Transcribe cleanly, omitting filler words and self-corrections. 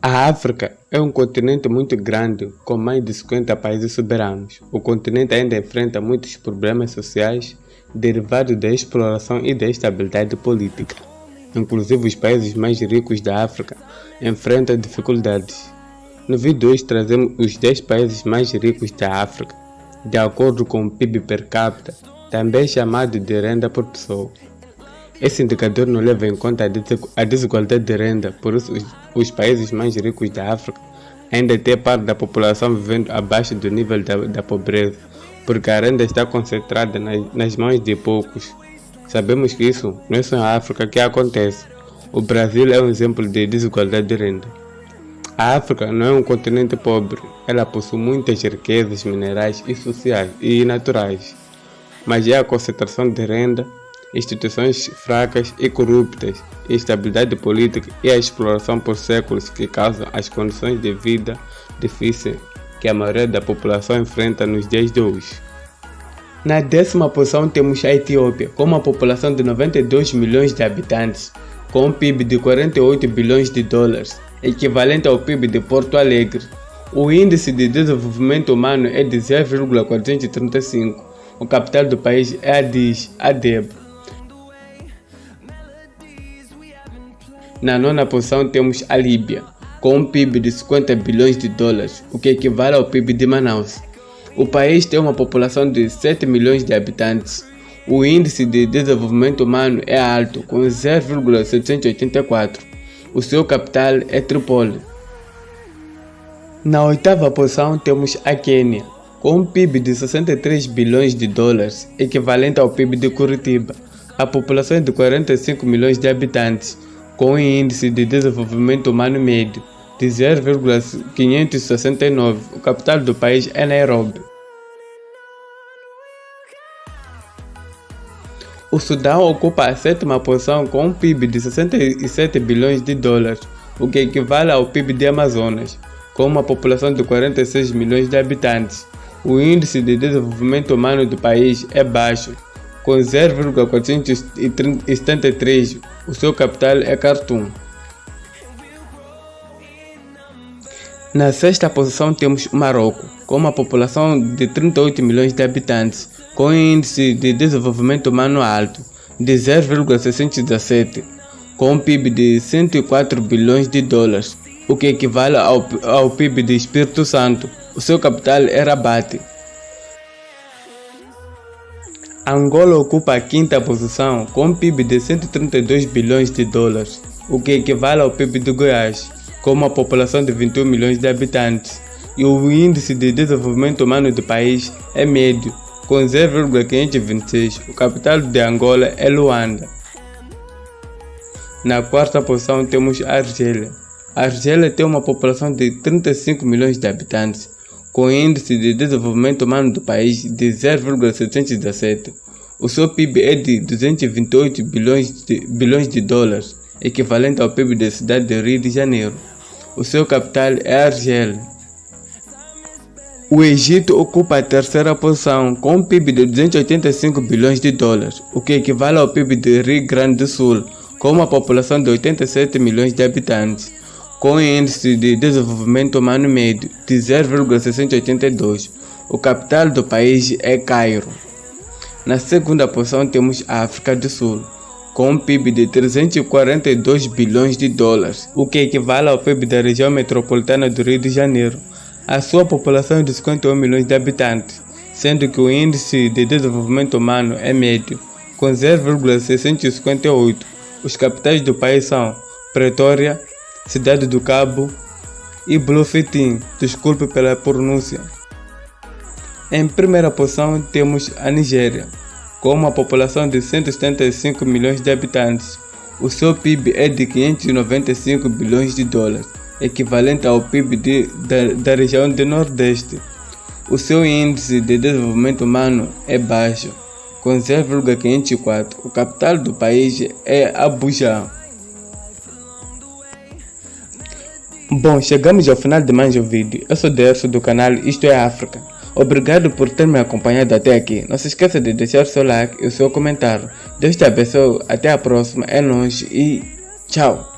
A África é um continente muito grande, com mais de 50 países soberanos. O continente ainda enfrenta muitos problemas sociais derivados da exploração e da instabilidade política. Inclusive, os países mais ricos da África enfrentam dificuldades. No vídeo hoje trazemos os 10 países mais ricos da África, de acordo com o PIB per capita, também chamado de renda por pessoa. Esse indicador não leva em conta a desigualdade de renda, por isso os países mais ricos da África ainda têm parte da população vivendo abaixo do nível da pobreza, porque a renda está concentrada nas mãos de poucos. Sabemos que isso não é só na África que acontece. O Brasil é um exemplo de desigualdade de renda. A África não é um continente pobre, ela possui muitas riquezas minerais e sociais e naturais, mas é a concentração de renda, instituições fracas e corruptas, instabilidade política e a exploração por séculos que causam as condições de vida difíceis que a maioria da população enfrenta nos dias de hoje. Na 10ª posição temos a Etiópia, com uma população de 92 milhões de habitantes, com um PIB de 48 bilhões de dólares, equivalente ao PIB de Porto Alegre. O índice de desenvolvimento humano é de 0,435. O capital do país é Addis Abeba. Na 9ª posição temos a Líbia, com um PIB de 50 bilhões de dólares, o que equivale ao PIB de Manaus. O país tem uma população de 7 milhões de habitantes. O índice de desenvolvimento humano é alto, com 0,784. O seu capital é Trípoli. Na 8ª posição temos a Quênia, com um PIB de 63 bilhões de dólares, equivalente ao PIB de Curitiba. A população é de 45 milhões de habitantes, com um índice de desenvolvimento humano médio de 0,569. O capital do país é Nairobi. O Sudão ocupa a 7ª posição com um PIB de 67 bilhões de dólares, o que equivale ao PIB de Amazonas, com uma população de 46 milhões de habitantes. O índice de desenvolvimento humano do país é baixo, com 0,473. O seu capital é Khartoum. Na 6ª posição temos o Marrocos, com uma população de 38 milhões de habitantes, com um índice de desenvolvimento humano alto, de 0,617, com um PIB de 104 bilhões de dólares, o que equivale ao PIB de Espírito Santo. O seu capital é Rabat. Angola ocupa a 5ª posição, com um PIB de 132 bilhões de dólares, o que equivale ao PIB de Goiás, com uma população de 21 milhões de habitantes, e o índice de desenvolvimento humano do país é médio, com 0,526. O capital de Angola é Luanda. Na 4ª posição temos a Argélia. A Argélia tem uma população de 35 milhões de habitantes, com o índice de desenvolvimento humano do país de 0,717. O seu PIB é de 228 bilhões de dólares, equivalente ao PIB da cidade de Rio de Janeiro. O seu capital é Argélia. O Egito ocupa a 3ª posição, com um PIB de 285 bilhões de dólares, o que equivale ao PIB de Rio Grande do Sul, com uma população de 87 milhões de habitantes, com um índice de desenvolvimento humano médio de 0,682. O capital do país é Cairo. Na 2ª posição temos a África do Sul, com um PIB de 342 bilhões de dólares, o que equivale ao PIB da região metropolitana do Rio de Janeiro. A sua população é de 51 milhões de habitantes, sendo que o índice de desenvolvimento humano é médio, com 0,658. Os capitais do país são Pretória, Cidade do Cabo e Bloemfontein. Desculpe pela pronúncia. Em 1ª posição temos a Nigéria, com uma população de 175 milhões de habitantes. O seu PIB é de 595 bilhões de dólares, equivalente ao PIB da região do Nordeste. O seu índice de desenvolvimento humano é baixo, com 0,504. O capital do país é Abuja. Bom, chegamos ao final de mais um vídeo. Eu sou Derso do canal Isto é África. Obrigado por ter me acompanhado até aqui. Não se esqueça de deixar seu like e o seu comentário. Deus te abençoe. Até a próxima. É nóis e tchau.